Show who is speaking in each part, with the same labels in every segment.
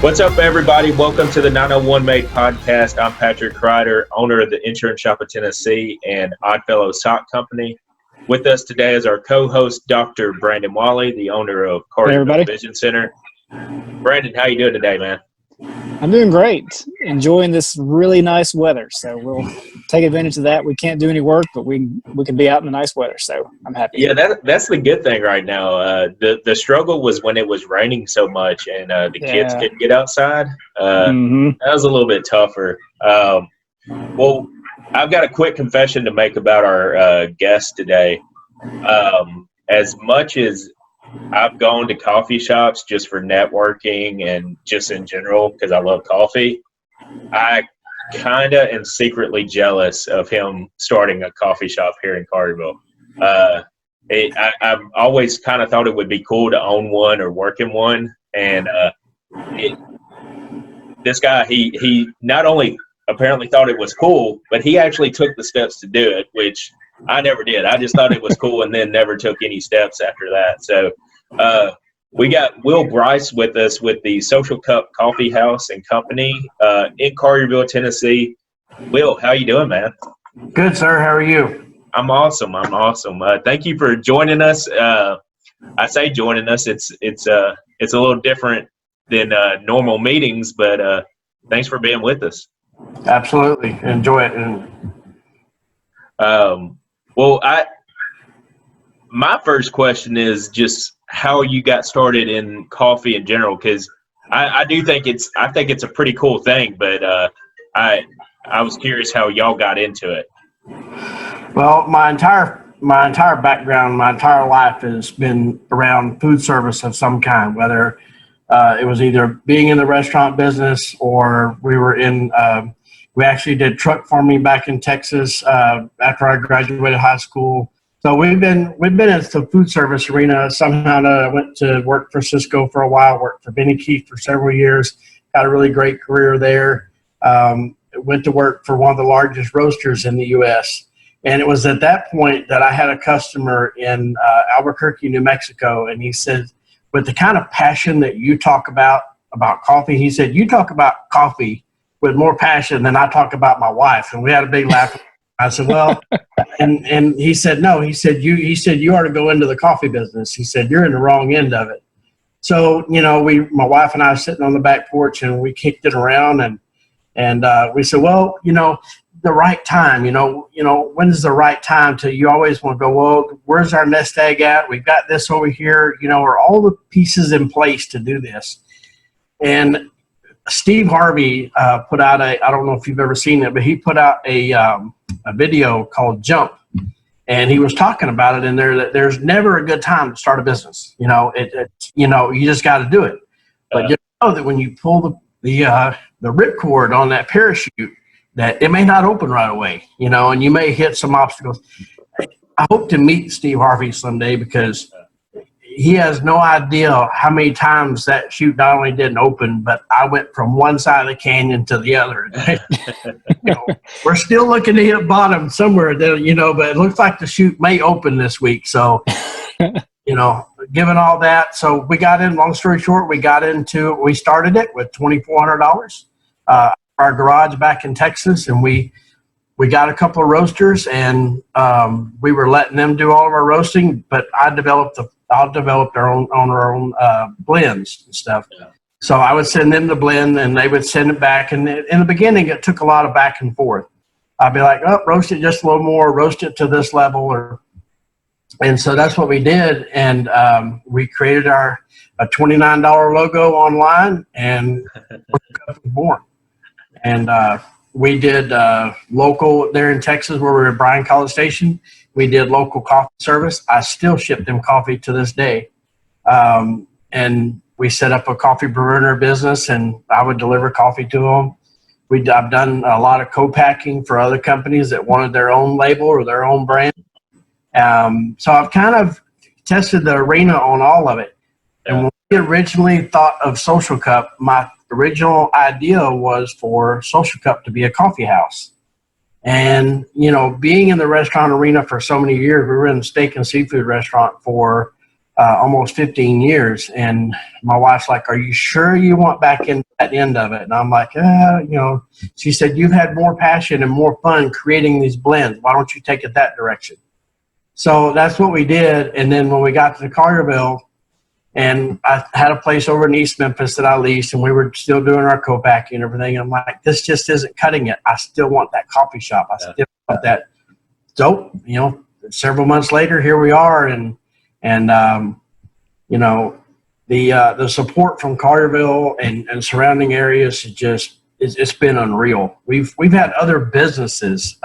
Speaker 1: What's up, everybody? Welcome to the 901 Made podcast. I'm Patrick Crider, owner of the Insurance Shop of Tennessee and Oddfellow Sock Company. With us today is our co-host, Dr. Brandon Walley, the owner of Collierville Vision Center. Brandon, how you doing today, man?
Speaker 2: I'm doing great. Enjoying this really nice weather. So we'll take advantage of that. We can't do any work, but we can be out in the nice weather. So I'm happy.
Speaker 1: Yeah, that's the good thing right now. The struggle was when it was raining so much and the kids couldn't get outside. That was a little bit tougher. Well, I've got a quick confession to make about our guest today. As much as I've gone to coffee shops just for networking and just in general because I love coffee, I kind of am secretly jealous of him starting a coffee shop here in Collierville. I've always kind of thought it would be cool to own one or work in one. And this guy, he not only apparently thought it was cool, but he actually took the steps to do it, which I never did. I just thought it was cool and then never took any steps after that. So we got Will Bryce with us with the Social Cup Coffee House and Company in Collierville, Tennessee. Will, how you doing, man?
Speaker 3: Good, sir. How are you?
Speaker 1: I'm awesome. Thank you for joining us. I say joining us. It's a little different than normal meetings, but thanks for being with us.
Speaker 3: Absolutely. Enjoy it.
Speaker 1: Well, my first question is just how you got started in coffee in general, because I think it's a pretty cool thing, but I was curious how y'all got into it.
Speaker 3: Well, my entire background, my entire life has been around food service of some kind, whether it was either being in the restaurant business or we were in. We actually did truck farming back in Texas after I graduated high school. So we've been in the food service arena somehow. I went to work for Cisco for a while, worked for Benny Keith for several years, had a really great career there. Went to work for one of the largest roasters in the U.S. And it was at that point that I had a customer in Albuquerque, New Mexico, and he said, with the kind of passion that you talk about coffee, he said, you talk about coffee with more passion than I talk about my wife. And we had a big laugh. I said, well, and he said, no, he said, you ought to go into the coffee business. He said, you're in the wrong end of it. So, my wife and I were sitting on the back porch and we kicked it around and we said, well, the right time, when's the right time you always want to go, well, where's our nest egg at? We've got this over here, are all the pieces in place to do this? And Steve Harvey put out I don't know if you've ever seen it, but he put out a video called Jump. And he was talking about it in there that there's never a good time to start a business. You just got to do it. But you know that when you pull the ripcord on that parachute, that it may not open right away, and you may hit some obstacles. I hope to meet Steve Harvey someday because he has no idea how many times that chute not only didn't open, but I went from one side of the canyon to the other. We're still looking to hit bottom somewhere, but it looks like the chute may open this week. So, given all that, so we got in, long story short, we started it with $2,400, our garage back in Texas, and we got a couple of roasters and we were letting them do all of our roasting, but I developed our own blends and stuff. Yeah. So I would send them the blend and they would send it back. And in the beginning, it took a lot of back and forth. I'd be like, oh, roast it just a little more, roast it to this level. And so that's what we did. And we created a $29 logo online and was born. And we did local there in Texas where we were at Bryan College Station. We did local coffee service. I still ship them coffee to this day. And we set up a coffee brewer business and I would deliver coffee to them. I've done a lot of co-packing for other companies that wanted their own label or their own brand. So I've kind of tested the arena on all of it. And when we originally thought of Social Cup, my original idea was for Social Cup to be a coffee house. And, you know, being in the restaurant arena for so many years, we were in the steak and seafood restaurant for almost 15 years. And my wife's like, are you sure you want back in that end of it? And I'm like, she said, you've had more passion and more fun creating these blends. Why don't you take it that direction? So that's what we did. And then when we got to Collierville, and I had a place over in East Memphis that I leased, and we were still doing our co-packing and everything. I'm like, this just isn't cutting it. I still want that coffee shop. I still want that. So, several months later, here we are. And the support from Collierville and surrounding areas it's been unreal. We've had other businesses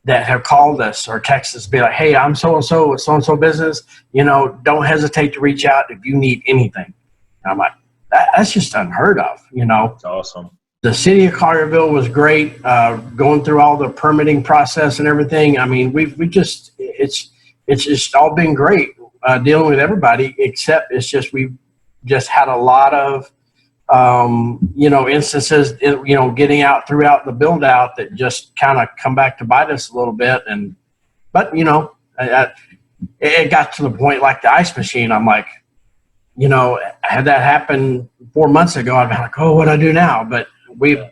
Speaker 3: that have called us or texted us, be like, hey, I'm so-and-so with so-and-so business, don't hesitate to reach out if you need anything. And I'm like, that's just unheard of,
Speaker 1: That's awesome.
Speaker 3: The city of Collierville was great, going through all the permitting process and everything. I mean, it's just all been great, dealing with everybody, except we've just had a lot of, instances, getting out throughout the build out that just kind of come back to bite us a little bit. But it got to the point like the ice machine. I'm like, had that happened 4 months ago, I'd be like, oh, what do I do now? But we've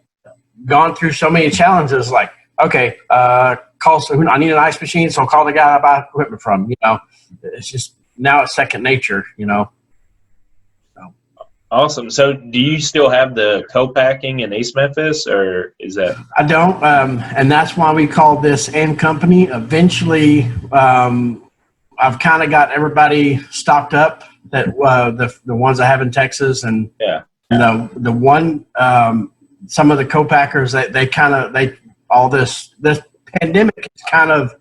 Speaker 3: gone through so many challenges. Like, okay, I need an ice machine, so I'll call the guy I buy equipment from. It's just now it's second nature.
Speaker 1: Awesome. So do you still have the co-packing in East Memphis, or is that?
Speaker 3: I don't. And that's why we call this and company. Eventually, I've kind of got everybody stocked up that the ones I have in Texas and the one, some of the co-packers all this pandemic has kind of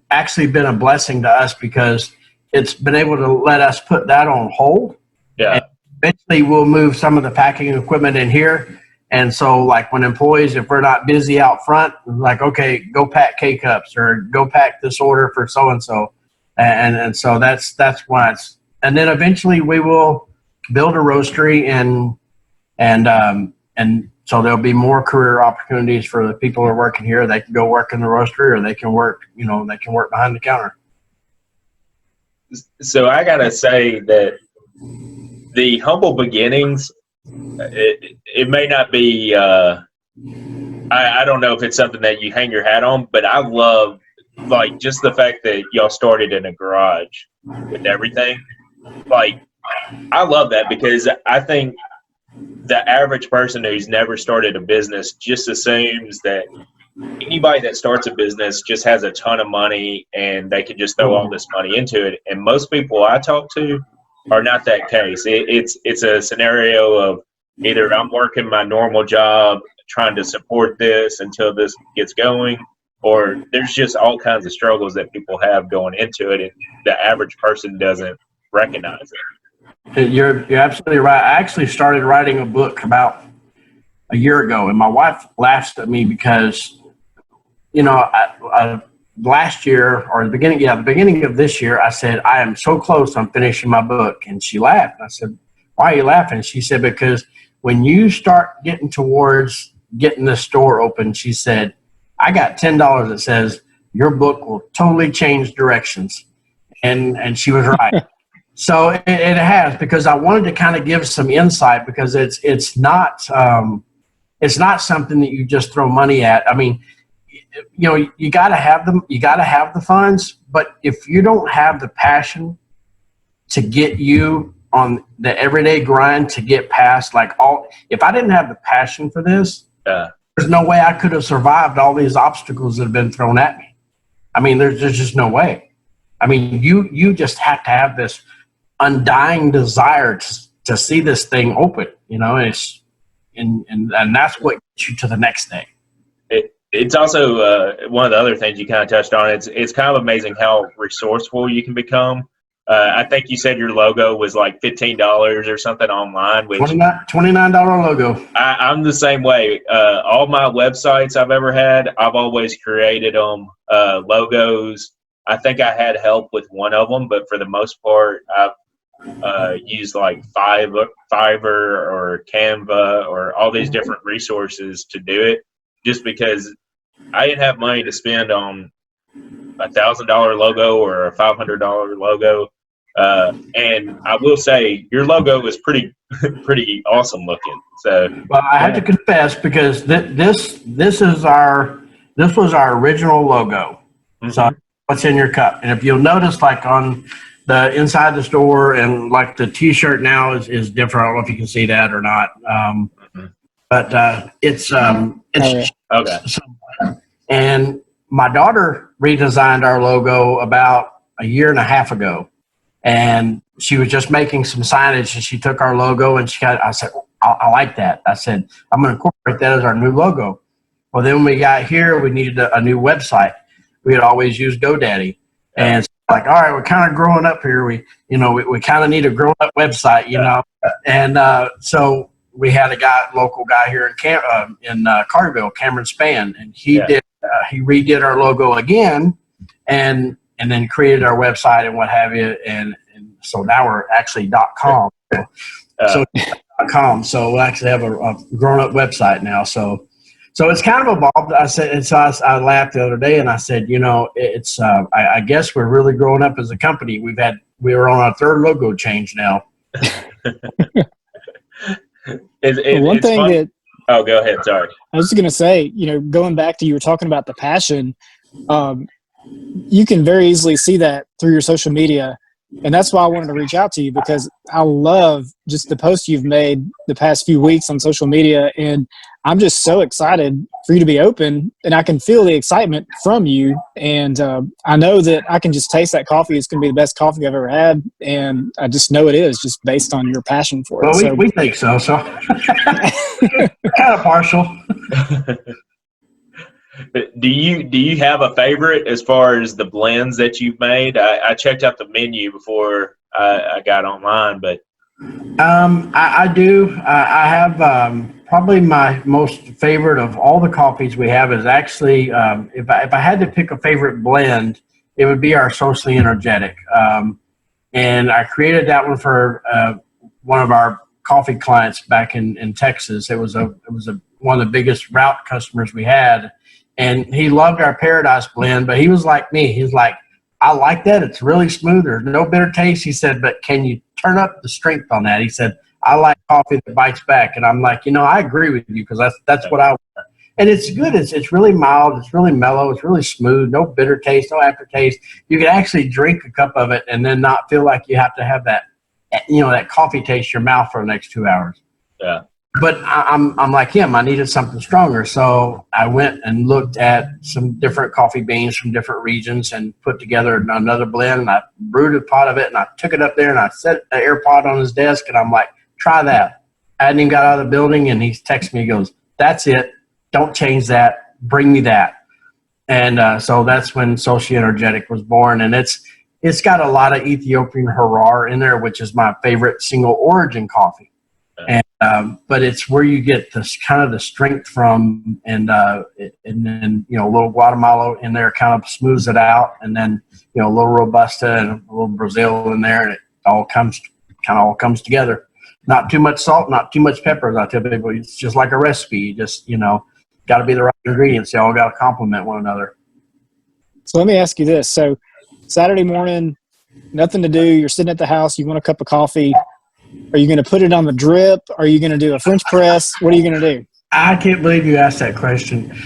Speaker 3: actually been a blessing to us because it's been able to let us put that on hold.
Speaker 1: Yeah.
Speaker 3: And eventually we'll move some of the packing equipment in here. And so like when employees, if we're not busy out front, like, okay, go pack K-cups or go pack this order for so-and-so. And so that's why and then eventually we will build a roastery and so there'll be more career opportunities for the people who are working here. They can go work in the roastery or they can work behind the counter.
Speaker 1: So I got to say that the humble beginnings, it may not be, I don't know if it's something that you hang your hat on, but I love like just the fact that y'all started in a garage with everything. Like, I love that because I think the average person who's never started a business just assumes that anybody that starts a business just has a ton of money and they can just throw all this money into it. And most people I talk to are not that case. It's a scenario of either I'm working my normal job trying to support this until this gets going, or there's just all kinds of struggles that people have going into it, and the average person doesn't recognize it.
Speaker 3: You're absolutely right. I actually started writing a book about a year ago, and my wife laughs at me because, last year or the beginning of this year, I said, I am so close on finishing my book. And she laughed. I said, why are you laughing? She said, because when you start getting towards getting the store open, she said, I got $10 that says your book will totally change directions. And she was right. So it has, because I wanted to kind of give some insight because it's not something that you just throw money at. I mean, you got to have them. You got to have the funds. But if you don't have the passion to get you on the everyday grind to get past if I didn't have the passion for this, there's no way I could have survived all these obstacles that have been thrown at me. I mean, there's just no way. I mean, you just have to have this undying desire to see this thing open, and that's what gets you to the next day.
Speaker 1: It's also one of the other things you kind of touched on. It's kind of amazing how resourceful you can become. I think you said your logo was like $15 or something online. Which
Speaker 3: $29 logo.
Speaker 1: I'm the same way. All my websites I've ever had, I've always created them, logos. I think I had help with one of them, but for the most part, I've used like Fiverr or Canva or all these different resources to do it, just because I didn't have money to spend on $1,000 logo or a $500 logo. And I will say your logo is pretty awesome looking. So,
Speaker 3: well, I have to confess because this was our original logo. Mm-hmm. So what's in your cup? And if you'll notice, like on the inside the store and like the T-shirt now is different. I don't know if you can see that or not. But it's
Speaker 1: okay.
Speaker 3: And my daughter redesigned our logo about a year and a half ago, and she was just making some signage, and she took our logo and I said, I like that. I said, I'm going to incorporate that as our new logo. Well, then when we got here, we needed a new website. We had always used GoDaddy, and like, all right, we're kind of growing up here. We kind of need a grown up website, and so we had a local guy here in Collierville, Cameron Spann, and he redid our logo again, and then created our website and what have you, and so now we're actually .com. So .com. So we actually have a grown up website now. So it's kind of evolved. I said, and so I laughed the other day, and I said, it's I guess we're really growing up as a company. We're on our third logo change now.
Speaker 2: One thing that
Speaker 1: oh, go ahead. Sorry.
Speaker 2: I was going to say, going back to you were talking about the passion. You can very easily see that through your social media, and that's why I wanted to reach out to you, because I love just the posts you've made the past few weeks on social media, and I'm just so excited for you to be open, and I can feel the excitement from you, and I know that I can just taste that coffee. It's going to be the best coffee I've ever had, and I just know it is, just based on your passion for it.
Speaker 3: Well, we think so kind of partial.
Speaker 1: Do you have a favorite as far as the blends that you've made? I checked out the menu before I got online, but
Speaker 3: I do. I have probably my most favorite of all the coffees we have is actually if I had to pick a favorite blend, it would be our Socially Energetic, and I created that one for one of our coffee clients back in Texas. It was one of the biggest route customers we had. And he loved our Paradise blend, but he was like me. He's like, I like that. It's really smooth. There's no bitter taste. He said, but can you turn up the strength on that? He said, I like coffee that bites back. And I'm like, I agree with you, because that's what I want. And it's good. It's really mild. It's really mellow. It's really smooth. No bitter taste, no aftertaste. You can actually drink a cup of it and then not feel like you have to have that, that coffee taste in your mouth for the next 2 hours.
Speaker 1: Yeah.
Speaker 3: But I'm like him. I needed something stronger, so I went and looked at some different coffee beans from different regions and put together another blend. And I brewed a pot of it, and I took it up there and I set an AirPod on his desk, and I'm like, "Try that." I hadn't even got out of the building, and he texts me. He goes, "That's it. Don't change that. Bring me that." And so that's when Socially Energetic was born, and it's got a lot of Ethiopian Harar in there, which is my favorite single origin coffee. But it's where you get this kind of the strength from, and then a little Guatemala in there kind of smooths it out, and then a little Robusta and a little Brazil in there, and it all comes together. Not too much salt, not too much pepper. As I tell people, it's just like a recipe. You just got to be the right ingredients. They all got to complement one another.
Speaker 2: So let me ask you this: so Saturday morning, nothing to do. You're sitting at the house. You want a cup of coffee. Are you going to put it on the drip? Are you going to do a French press? What are you going to do?
Speaker 3: I can't believe you asked that question.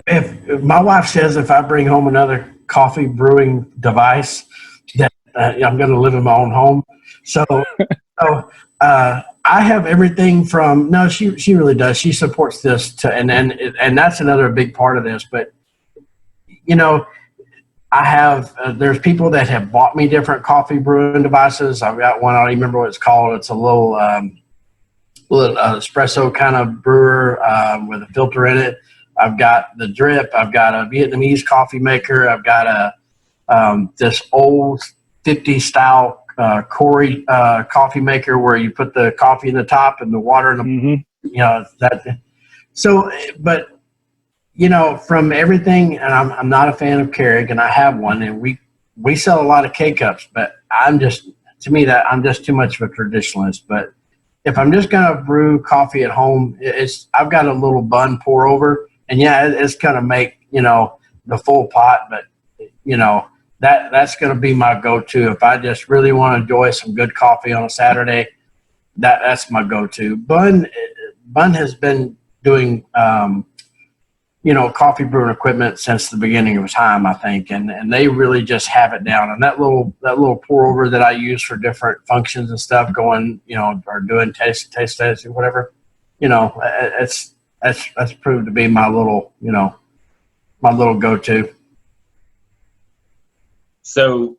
Speaker 3: If my wife says if I bring home another coffee brewing device, that I'm going to live in my own home. So I have everything from – no, she really does. She supports this and that's another big part of this. But, I have there's people that have bought me different coffee brewing devices. I've got one, I don't even remember what it's called. It's a little espresso kind of brewer with a filter in it. I've got the drip. I've got a Vietnamese coffee maker. I've got this old 50s style Corey coffee maker where you put the coffee in the top and the water in the that. So, but from everything, and I'm not a fan of Keurig, and I have one, and we sell a lot of K-Cups, but I'm just too much of a traditionalist. But if I'm just going to brew coffee at home, I've got a little bun pour over, and it's going to make, the full pot, but, that's going to be my go-to. If I just really want to enjoy some good coffee on a Saturday, that's my go-to. Bun has been doing, coffee brewing equipment since the beginning of time, I think, and they really just have it down. And that little pour over that I use for different functions and stuff, going, or doing taste testing, whatever, that's proved to be my little go-to.
Speaker 1: So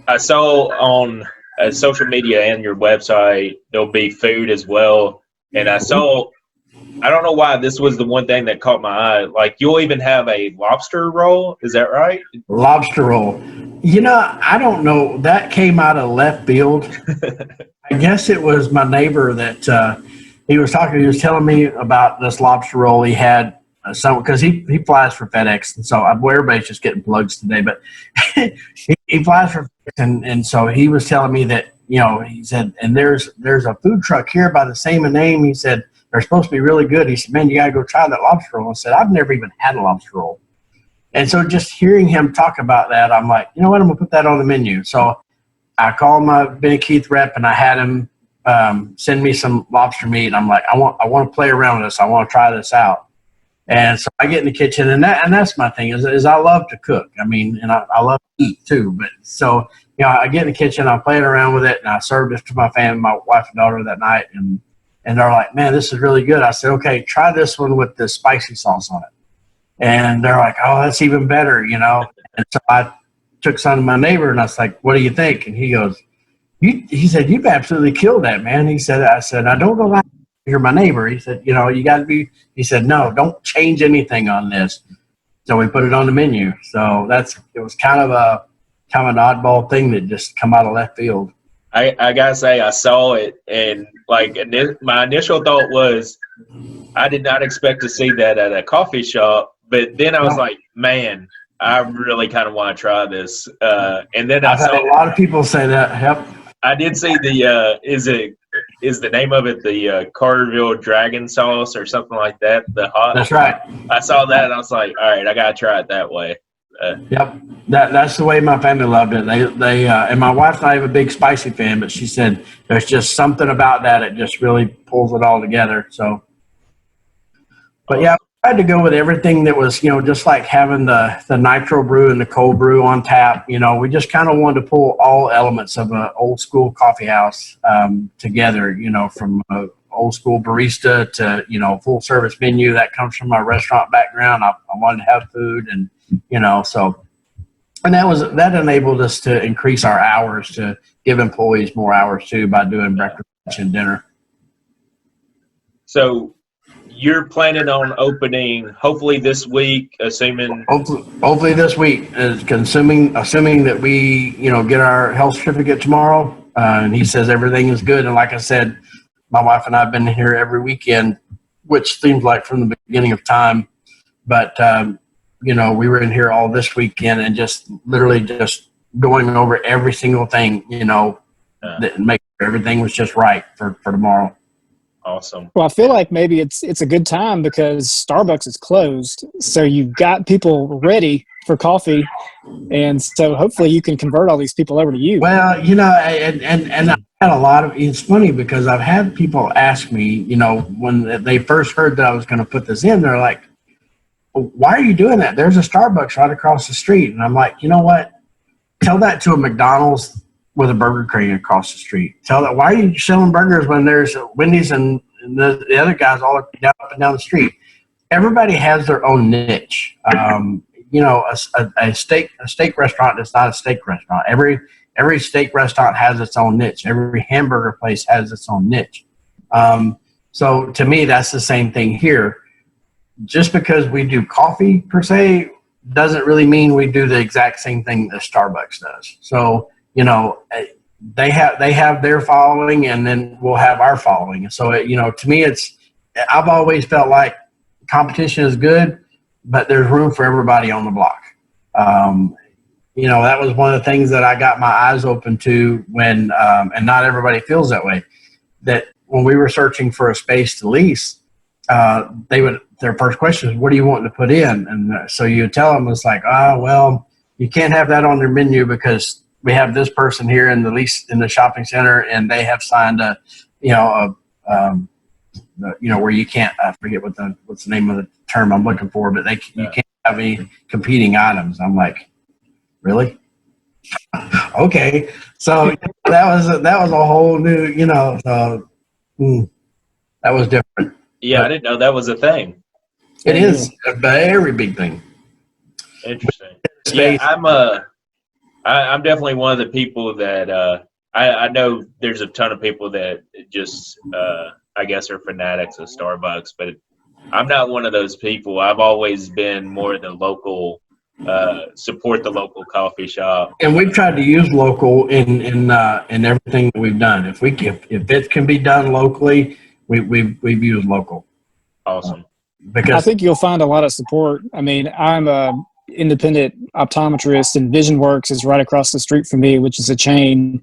Speaker 1: I saw on social media and your website there'll be food as well, and I don't know why this was the one thing that caught my eye. Like, you'll even have a lobster roll. Is that right?
Speaker 3: Lobster roll. I don't know. That came out of left field. I guess it was my neighbor that he was telling me about this lobster roll he had. Because he flies for FedEx, and so everybody's just getting plugs today. But he flies for FedEx, and so he was telling me that he said, and there's a food truck here by the same name. He said they're supposed to be really good. He said, man, you got to go try that lobster roll. I said, I've never even had a lobster roll, and so just hearing him talk about that, I'm like, you know what, I'm gonna put that on the menu. So I called my Benny Keith rep, and I had him send me some lobster meat. I'm like, I want to play around with this. I want to try this out. And so I get in the kitchen, and that's my thing is I love to cook. I mean, and I love to eat too. But so I get in the kitchen, I'm playing around with it, and I served it to my family, my wife and daughter that night, and they're like, man, this is really good. I said, okay, try this one with the spicy sauce on it. And they're like, oh, that's even better, And so I took some to my neighbor, and I was like, what do you think? And he goes, he said, you've absolutely killed that, man. I said, I don't go like. You're my neighbor. He said, you got to be. He said, no, don't change anything on this. So we put it on the menu. So it was kind of an oddball thing that just come out of left field.
Speaker 1: I gotta say, I saw it, and my initial thought was, I did not expect to see that at a coffee shop. But then I was like, man, I really kind of want to try this. And then I saw
Speaker 3: a lot of people say that. Yep.
Speaker 1: I did see is the name of it the Collierville dragon sauce or something like that? The hot.
Speaker 3: That's right.
Speaker 1: I saw that and I was like, all right, I gotta try it that way.
Speaker 3: Yep, that's the way my family loved it. They and my wife's not even a big spicy fan, but she said there's just something about that. It just really pulls it all together. So, but yeah, I tried to go with everything that was, just like having the nitro brew and the cold brew on tap. We just kind of wanted to pull all elements of an old school coffee house together, from old school barista to, full service menu that comes from my restaurant background. I wanted to have food and, so, and that enabled us to increase our hours, to give employees more hours too, by doing breakfast, lunch, and dinner.
Speaker 1: So, you're planning on opening hopefully this week, assuming.
Speaker 3: Hopefully this week, assuming that we get our health certificate tomorrow, and he says everything is good. And like I said, my wife and I have been here every weekend, which seems like from the beginning of time. But we were in here all this weekend and just literally just going over every single thing, that make sure everything was just right for tomorrow.
Speaker 1: Awesome.
Speaker 2: Well, I feel like maybe it's a good time because Starbucks is closed, so you've got people ready for coffee, and so hopefully you can convert all these people over to you.
Speaker 3: Well, and I had a lot of. It's funny because I've had people ask me, when they first heard that I was going to put this in, they're like, "Why are you doing that? There's a Starbucks right across the street," and I'm like, you know what? Tell that to a McDonald's with a Burger King across the street. Tell that, why are you selling burgers when there's Wendy's and the other guys all up and down the street? Everybody has their own niche. A steak restaurant is not a steak restaurant. Every steak restaurant has its own niche. Every hamburger place has its own niche. So to me, that's the same thing here. Just because we do coffee per se doesn't really mean we do the exact same thing that Starbucks does. So, they have their following, and then we'll have our following. So, to me, I've always felt like competition is good, but there's room for everybody on the block. That was one of the things that I got my eyes open to when, and not everybody feels that way, that when we were searching for a space to lease, their first question is, what do you want to put in? And so you tell them, it's like, well, you can't have that on their menu because we have this person here in the shopping center, and they have signed a, where you can't. I forget what's the name of the term I'm looking for, but you can't have any competing items. I'm like, really? Okay, so that was a whole new, that was different.
Speaker 1: Yeah, I didn't know that was a thing.
Speaker 3: It is a very big thing.
Speaker 1: Interesting. Yeah, I'm definitely one of the people that I know there's a ton of people that just I guess are fanatics of Starbucks, but I'm not one of those people. I've always been more the local, support the local coffee shop.
Speaker 3: And we've tried to use local in everything that we've done. If it can be done locally, we've used local.
Speaker 1: Awesome.
Speaker 3: Because
Speaker 2: I think you'll find a lot of support. I mean, I'm a independent optometrist, and VisionWorks is right across the street from me, which is a chain.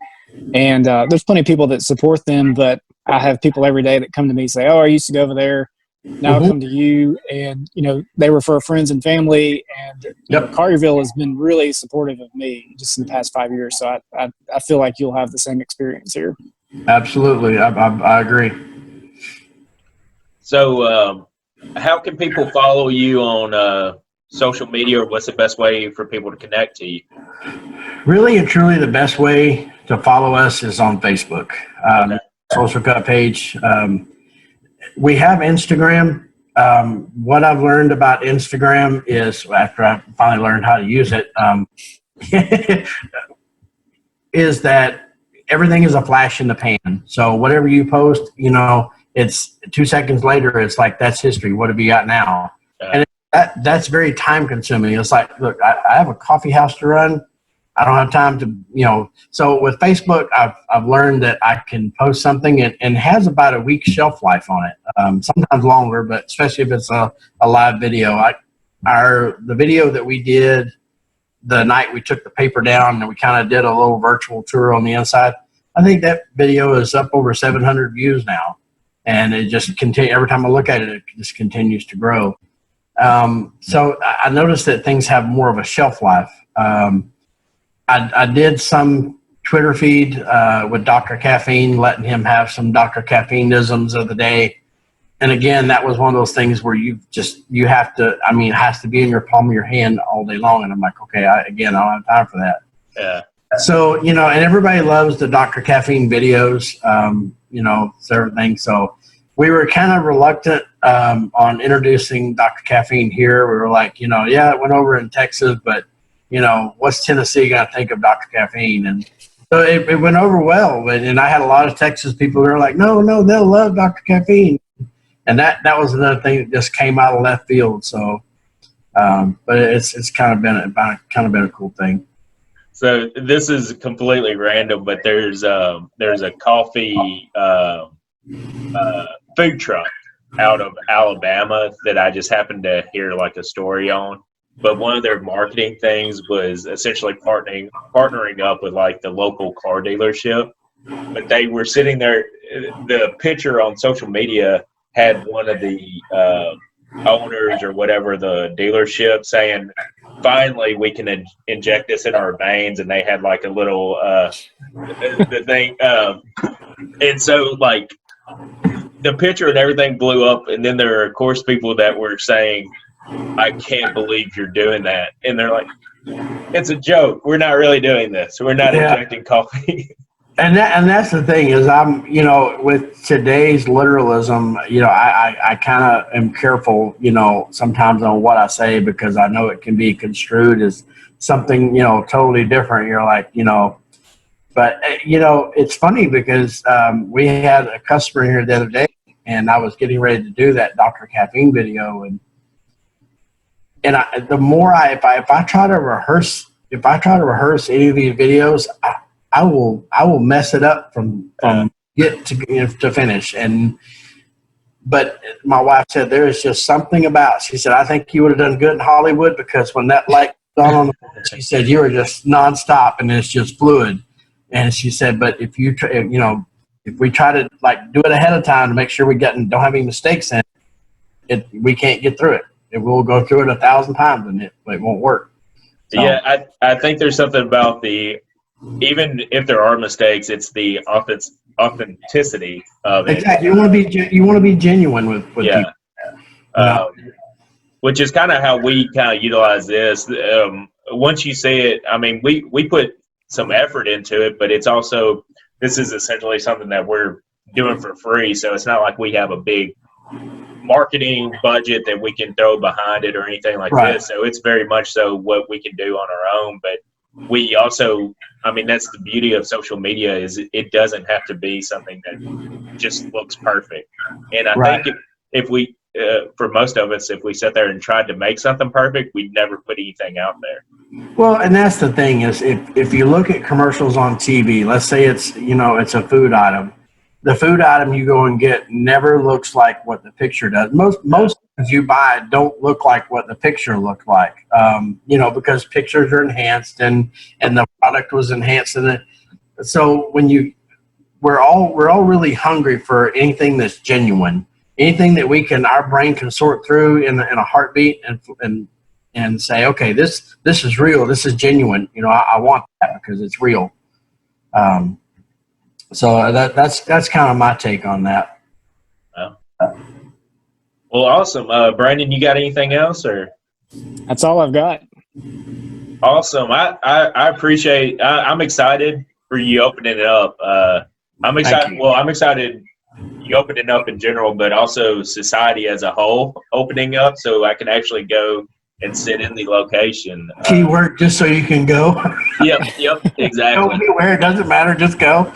Speaker 2: And there's plenty of people that support them, but I have people every day that come to me say, "Oh, I used to go over there. Now I come to you," and they refer friends and family. And Collierville has been really supportive of me just in the past 5 years. So I feel like you'll have the same experience here.
Speaker 3: Absolutely, I agree.
Speaker 1: So, how can people follow you on social media, or what's the best way for people to connect to you?
Speaker 3: Really and truly, the best way to follow us is on Facebook. Social Cut page. We have Instagram. What I've learned about Instagram is, after I finally learned how to use it, is that everything is a flash in the pan. So whatever you post, it's 2 seconds later, it's like, that's history. What have you got now? And that's very time consuming. It's like, look, I have a coffee house to run. I don't have time to, so with Facebook, I've learned that I can post something and has about a week's shelf life on it. Sometimes longer, but especially if it's a live video. The video that we did the night we took the paper down and we kind of did a little virtual tour on the inside, I think that video is up over 700 views now. And it just every time I look at it, it just continues to grow. So I noticed that things have more of a shelf life. I did some Twitter feed with Dr. Caffeine, letting him have some Dr. Caffeine-isms of the day. And again, that was one of those things where you have to, it has to be in your palm of your hand all day long. And I'm like, okay, I don't have time for that.
Speaker 1: Yeah.
Speaker 3: So, and everybody loves the Dr. Caffeine videos, it's everything. So we were kind of reluctant on introducing Dr. Caffeine here. We were like, it went over in Texas, but what's Tennessee going to think of Dr. Caffeine? And so it went over well. And I had a lot of Texas people who were like, no, they'll love Dr. Caffeine. And that was another thing that just came out of left field. So, but it's kind of been a cool thing.
Speaker 1: So this is completely random, but there's a coffee food truck out of Alabama that I just happened to hear like a story on. But one of their marketing things was essentially partnering up with like the local car dealership. But they were sitting there. The picture on social media had one of the owners or whatever, the dealership, saying, "Finally, we can inject this in our veins." And they had like a little the thing, and so like the picture and everything blew up. And then there are of course people that were saying, "I can't believe you're doing that," and they're like, "It's a joke. We're not really doing this. We're not injecting coffee."
Speaker 3: And that's the thing is with today's literalism, I kind of am careful, sometimes on what I say, because I know it can be construed as something, totally different. You're like, but it's funny because we had a customer here the other day, and I was getting ready to do that Dr. Caffeine video, and the more if I try to rehearse any of these videos, I will mess it up from get to finish. But my wife said there is just something about. She said, "I think you would have done good in Hollywood, because when that light was on the board," she said, "you were just nonstop and it's just fluid." And she said, "But if you if we try to like do it ahead of time to make sure we don't have any mistakes in it, we can't get through it. We'll go through it 1,000 times and it won't work." So,
Speaker 1: Yeah, I think there's something about even if there are mistakes, it's the authenticity of it.
Speaker 3: exactly. You want to be genuine with
Speaker 1: Yeah.
Speaker 3: people. You know?
Speaker 1: Which is kind of how we kind of utilize this. Once you say it, I mean, we put some effort into it, but it's also, this is essentially something that we're doing for free. So it's not like we have a big marketing budget that we can throw behind it or anything like this. So it's very much so what we can do on our own. But we also, I mean, that's the beauty of social media, is it doesn't have to be something that just looks perfect. And I think if we, for most of us, if we sat there and tried to make something perfect, we'd never put anything out there.
Speaker 3: Well, and that's the thing is, if you look at commercials on TV, let's say it's a food item. The food item you go and get never looks like what the picture does. Most things you buy don't look like what the picture looked like. Because pictures are enhanced and the product was enhanced in it. So we're all really hungry for anything that's genuine, anything that our brain can sort through in a heartbeat and say, okay, this is real, this is genuine. I want that because it's real. So that's kind of my take on that.
Speaker 1: Well, awesome. Brandon, you got anything else, or?
Speaker 2: That's all I've got.
Speaker 1: Awesome. I appreciate. I'm excited for you opening it up. I'm excited. Well, I'm excited you opening it up in general, but also society as a whole opening up, so I can actually go and sit in the location.
Speaker 3: Keyword, just so you can go.
Speaker 1: Yep, exactly.
Speaker 3: Go anywhere, it doesn't matter, just go.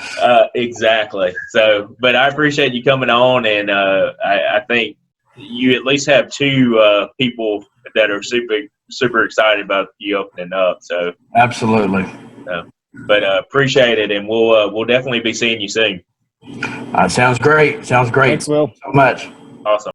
Speaker 1: Exactly. So, but I appreciate you coming on, and I think you at least have two people that are super excited about you opening up. So
Speaker 3: absolutely.
Speaker 1: But appreciate it, and we'll definitely be seeing you soon.
Speaker 3: Sounds great.
Speaker 2: Thanks, Will.
Speaker 3: So much.
Speaker 1: Awesome.